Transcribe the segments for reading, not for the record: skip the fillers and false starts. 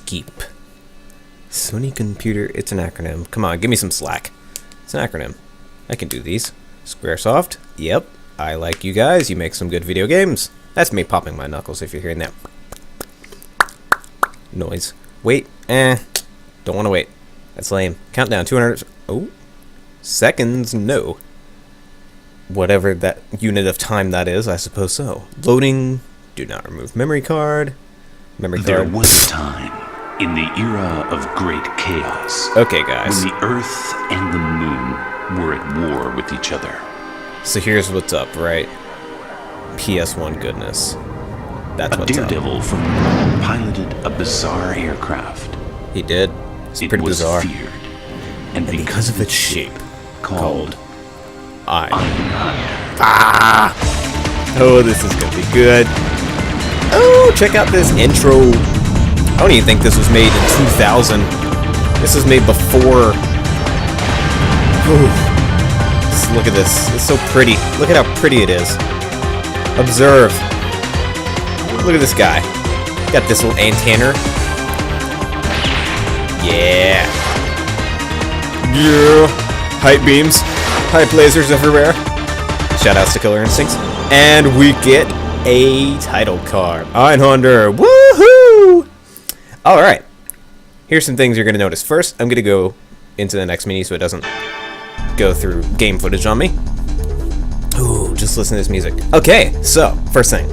SCEEP. Sony Computer, it's an acronym. Come on, give me some slack. It's an acronym. I can do these. Squaresoft, yep. I like you guys, you make some good video games. That's me popping my knuckles if you're hearing that noise. Wait, don't want to wait. That's lame. Countdown, 200, oh, seconds, no. Whatever that unit of time that is, I suppose so. Loading, do not remove memory card. There was a time in the era of great chaos. Okay, guys. When the Earth and the Moon were at war with each other. So here's what's up, right? PS1 goodness. That's what's up. A daredevil from piloted a bizarre aircraft. He did. It's pretty bizarre. Feared, and because of its shape, called Einhänder. Ah! Oh, this is gonna be good. Oh, check out this intro. I don't even think this was made in 2000. This was made before. Ooh. Just look at this. It's so pretty. Look at how pretty it is. Observe. Look at this guy. Got this little antenna. Yeah. Yeah. Hype beams. Hype lasers everywhere. Shoutouts to Killer Instincts. And we get a title card. Einhänder. Woohoo! Alright. Here's some things you're going to notice. First, I'm going to go into the next menu so it doesn't go through game footage on me. Ooh, just listen to this music. Okay, so, first thing.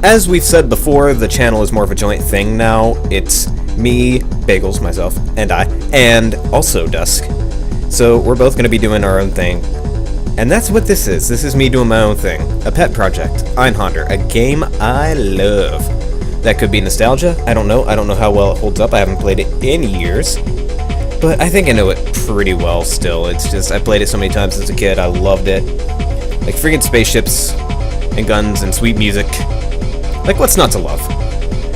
As we've said before, the channel is more of a joint thing now. It's me, Bagels, myself, and I, and also Dusk. So we're both going to be doing our own thing. And that's what this is. This is me doing my own thing. A pet project. Einhänder, a game I love. That could be nostalgia. I don't know. I don't know how well it holds up. I haven't played it in years. But I think I know it pretty well still. It's just, I played it so many times as a kid. I loved it. Like freaking spaceships and guns and sweet music. Like, what's not to love?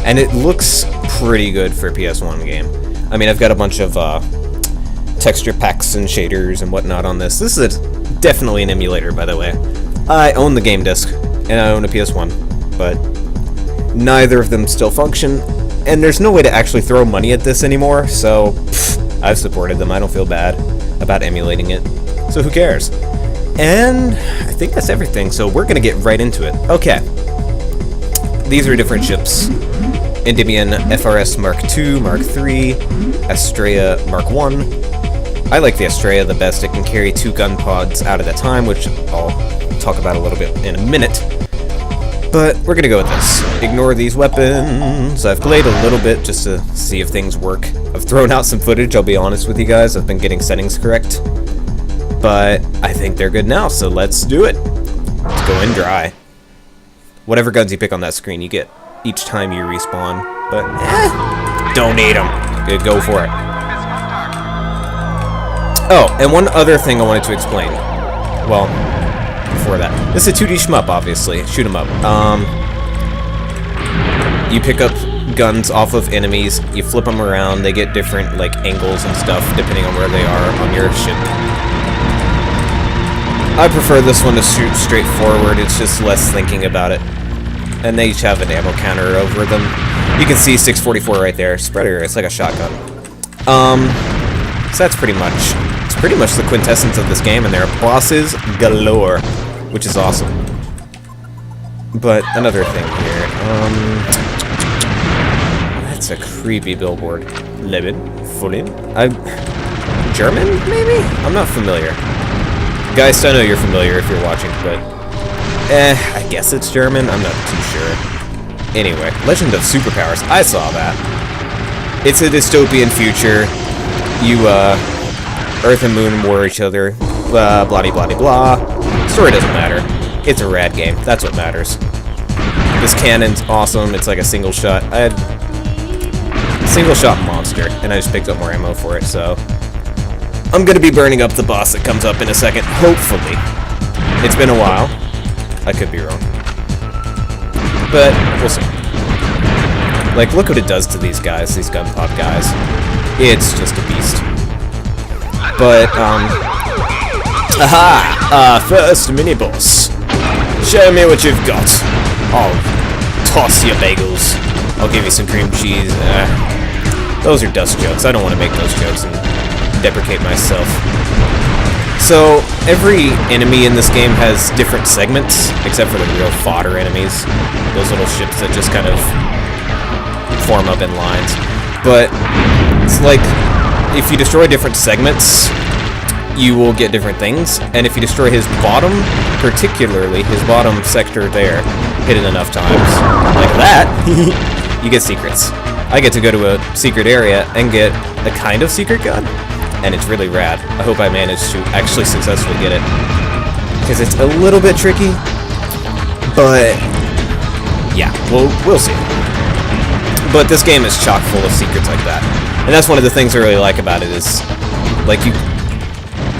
And it looks pretty good for a PS1 game. I mean, I've got a bunch of texture packs and shaders and whatnot on this. This is definitely an emulator, by the way. I own the game disc, and I own a PS1, but neither of them still function, and there's no way to actually throw money at this anymore, so I've supported them. I don't feel bad about emulating it, so who cares? And I think that's everything, so we're going to get right into it. Okay. These are different ships. Endymion FRS Mark II, Mark III, Astrea Mark I. I like the Astrea the best. It can carry 2 gun pods out at a time, which I'll talk about a little bit in a minute. But we're gonna go with this. Ignore these weapons. I've played a little bit just to see if things work. I've thrown out some footage, I'll be honest with you guys. I've been getting settings correct. But I think they're good now, so let's do it. Let's go in dry. Whatever guns you pick on that screen, you get each time you respawn. But, don't need them. Go for it. Oh, and one other thing I wanted to explain. Well, before that. This is a 2D shmup, obviously. Shoot 'em up. You pick up guns off of enemies, you flip them around, they get different, like, angles and stuff, depending on where they are on your ship. I prefer this one to shoot straight forward, it's just less thinking about it. And they each have an ammo counter over them. You can see 644 right there. Spreader, it's like a shotgun. So that's pretty much, it's pretty much the quintessence of this game, and there are bosses galore, which is awesome. But another thing here, that's a creepy billboard. Leben, Fulin. German, maybe? I'm not familiar. Guys, I know you're familiar if you're watching, but I guess it's German. I'm not too sure. Anyway, Legend of Superpowers. I saw that. It's a dystopian future. You, Earth and Moon war each other. Blah, blah, blah, blah, blah. Story doesn't matter. It's a rad game. That's what matters. This cannon's awesome. It's like a single shot. I had a single shot monster, and I just picked up more ammo for it, so I'm gonna be burning up the boss that comes up in a second, hopefully. It's been a while. I could be wrong. But we'll see. Like, look what it does to these guys, these gun pod guys. It's just a beast. But, first mini-boss. Show me what you've got. I'll toss your bagels. I'll give you some cream cheese. Those are dust jokes. I don't want to make those jokes and deprecate myself. So, every enemy in this game has different segments, except for the real fodder enemies. Those little ships that just kind of form up in lines. But, it's like, if you destroy different segments, you will get different things. And if you destroy his bottom, particularly his bottom sector there, hit it enough times, like that, you get secrets. I get to go to a secret area and get a kind of secret gun, and it's really rad. I hope I manage to actually successfully get it, because it's a little bit tricky, but yeah, we'll see. But this game is chock full of secrets like that, and that's one of the things I really like about it is, like,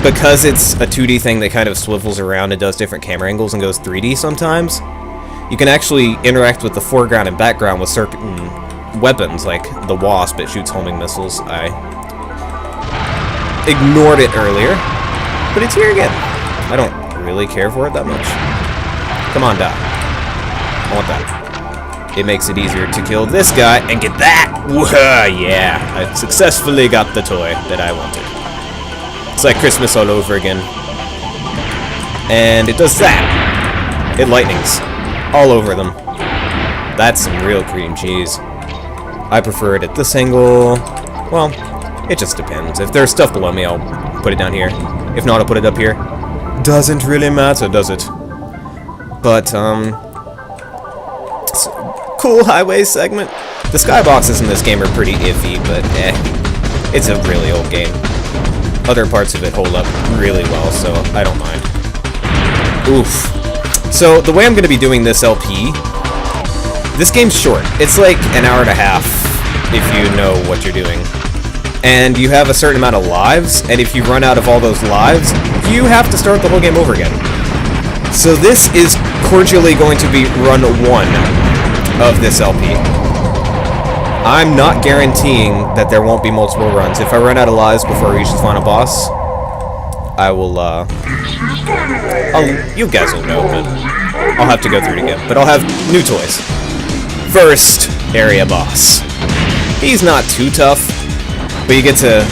because it's a 2D thing that kind of swivels around and does different camera angles and goes 3D sometimes, you can actually interact with the foreground and background with certain weapons, like the Wasp. It shoots homing missiles. I ignored it earlier, but it's here again. I don't really care for it that much. Come on, die. I want that. It makes it easier to kill this guy and get that! Woohoo! Yeah, I successfully got the toy that I wanted. It's like Christmas all over again. And it does that. It lightnings all over them. That's some real cream cheese. I prefer it at this angle. Well, it just depends. If there's stuff below me, I'll put it down here. If not, I'll put it up here. Doesn't really matter, does it? But, cool highway segment. The skyboxes in this game are pretty iffy, but it's a really old game. Other parts of it hold up really well, so I don't mind. Oof. So, the way I'm going to be doing this LP, this game's short. It's like an hour and a half, if you know what you're doing. And you have a certain amount of lives, and if you run out of all those lives, you have to start the whole game over again. So this is cordially going to be run 1 of this LP. I'm not guaranteeing that there won't be multiple runs. If I run out of lives before I reach the final boss, I will, you guys will know, but I'll have to go through it again. But I'll have new toys. First area boss. He's not too tough, but you get to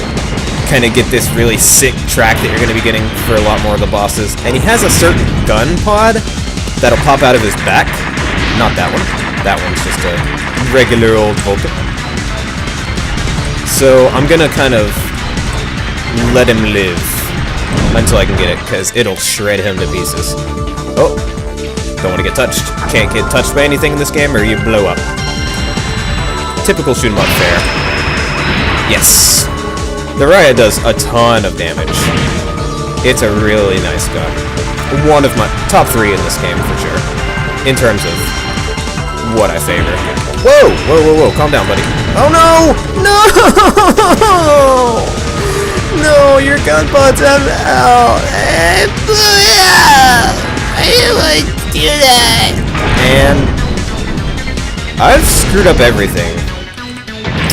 kind of get this really sick track that you're going to be getting for a lot more of the bosses. And he has a certain gun pod that'll pop out of his back. Not that one. That one's just a regular old Vulcan. So I'm going to kind of let him live until I can get it, because it'll shred him to pieces. Oh, don't want to get touched. Can't get touched by anything in this game or you blow up. Typical shoot 'em up fare. Yes. The riot does a ton of damage. It's a really nice gun. One of my top 3 in this game for sure, in terms of what I favor. Whoa! Whoa, whoa, whoa, calm down, buddy. Oh no! No! No, your gun pods have out. I would do that. And I've screwed up everything.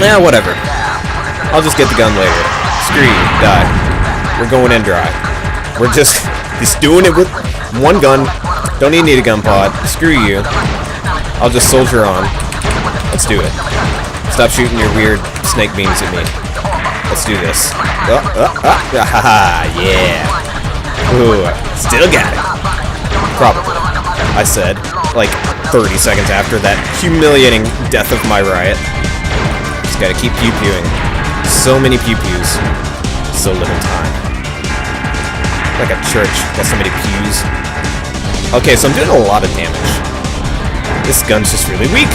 Nah, whatever. I'll just get the gun later. Screw you, die. We're going in dry. We're just doing it with one gun. Don't even need a gun pod. Screw you. I'll just soldier on. Let's do it. Stop shooting your weird snake beams at me. Let's do this. Yeah. Ooh, still got it. Probably. I said, like 30 seconds after that humiliating death of my riot. Just gotta keep pew-pewing. So many pew-pews. So little time. Like a church. Got so many pews. Okay, so I'm doing a lot of damage. This gun's just really weak.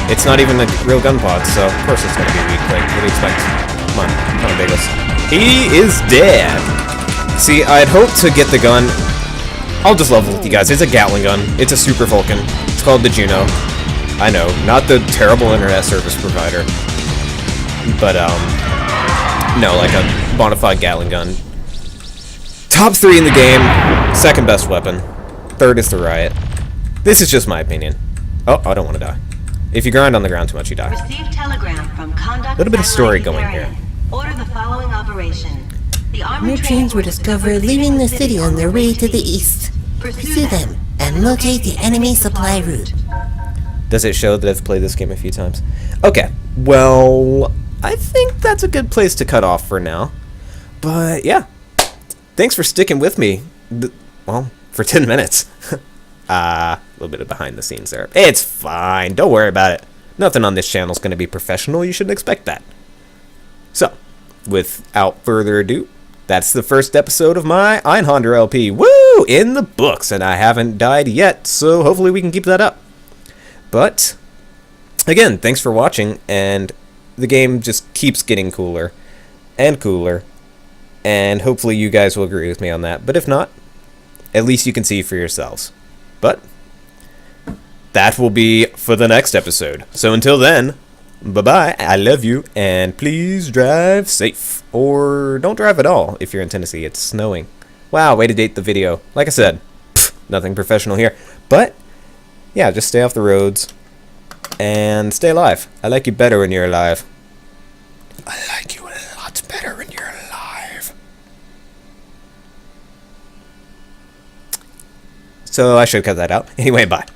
It's not even a real gun pod, so of course it's gonna be weak. Like, what do you expect? Come on, Bagels. He is dead! See, I'd hoped to get the gun. I'll just level with you guys. It's a Gatling gun. It's a Super Vulcan. It's called the Juno. I know, not the terrible internet service provider. But, no, like a bona fide Gatling gun. Top 3 in the game. Second best weapon. Third is the riot. This is just my opinion. Oh, I don't want to die. If you grind on the ground too much, you die. Received telegram from Conduct. A little bit of story going here. Order the following operation. The armored New trains were discovered leaving the city on their way to the east. Pursue them and locate the enemy supply route. Does it show that I've played this game a few times? Okay, well, I think that's a good place to cut off for now. But yeah, thanks for sticking with me, well, for 10 minutes. A little bit of behind the scenes there. It's fine, don't worry about it. Nothing on this channel is going to be professional, you shouldn't expect that. So, without further ado, that's the first episode of my Einhänder LP. Woo! In the books, and I haven't died yet, so hopefully we can keep that up. But, again, thanks for watching, and the game just keeps getting cooler and cooler, and hopefully you guys will agree with me on that. But if not, at least you can see for yourselves. But that will be for the next episode. So until then, bye-bye, I love you, and please drive safe. Or don't drive at all if you're in Tennessee. It's snowing. Wow, way to date the video. Like I said, nothing professional here. But, yeah, just stay off the roads and stay alive. I like you better when you're alive. I like you a lot better when you're alive. So I should cut that out. Anyway, bye.